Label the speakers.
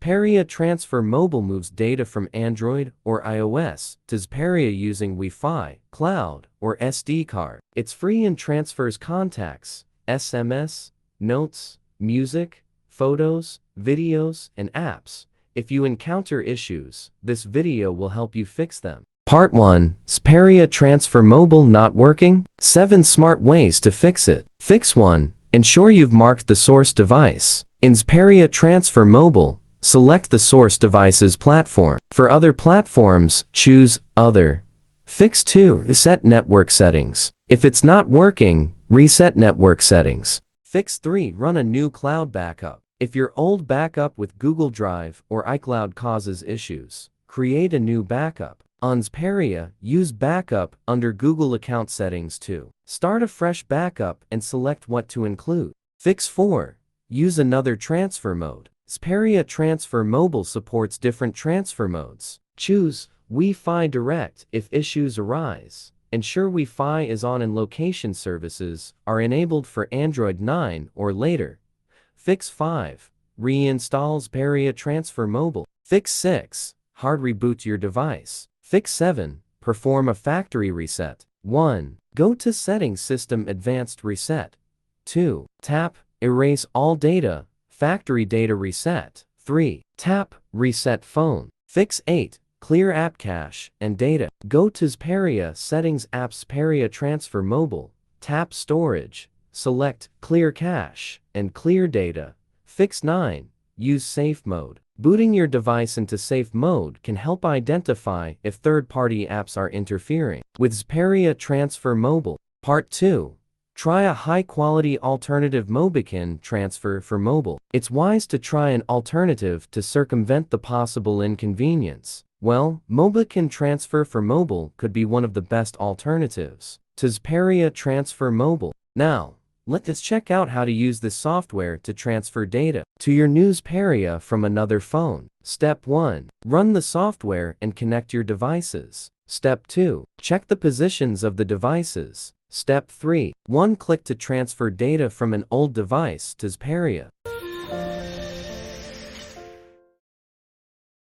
Speaker 1: Xperia Transfer Mobile moves data from Android or iOS to Xperia using Wi-Fi, cloud, or SD card. It's free and transfers contacts, SMS, notes, music, photos, videos, and apps. If you encounter issues, this video will help you fix them. Part 1. Xperia Transfer Mobile not working? 7 smart ways to fix it. Fix 1. Ensure you've marked the source device. In Xperia Transfer Mobile, select the source device's platform. For other platforms, choose Other. Fix 2. Reset network settings. If it's not working, reset network settings. Fix 3. Run a new cloud backup. If your old backup with Google Drive or iCloud causes issues, create a new backup. On Xperia, use Backup under Google Account Settings too. Start a fresh backup and select what to include. Fix 4. Use another transfer mode. Xperia Transfer Mobile supports different transfer modes. Choose Wi-Fi Direct if issues arise. Ensure Wi-Fi is on and location services are enabled for Android 9 or later. Fix 5. Reinstall Xperia Transfer Mobile. Fix 6. Hard reboot your device. Fix 7. Perform a factory reset. 1. Go to Settings System Advanced Reset. 2. Tap Erase all data, factory data reset. 3. Tap Reset phone. Fix 8. Clear app cache and data. Go to Xperia Settings App Xperia Transfer Mobile. Tap Storage. Select Clear Cache and Clear Data. Fix 9. Use Safe Mode. Booting your device into safe mode can help identify if third-party apps are interfering. With Xperia Transfer Mobile. Part 2. Try a high-quality alternative MobiKin transfer for mobile. It's wise to try an alternative to circumvent the possible inconvenience. Well, MobiKin transfer for mobile could be one of the best alternatives to Xperia Transfer Mobile. Now, let's check out how to use this software to transfer data to your new Xperia from another phone. Step 1. Run the software and connect your devices. Step 2. Check the positions of the devices. Step 3. 1. Click to transfer data from an old device to Xperia.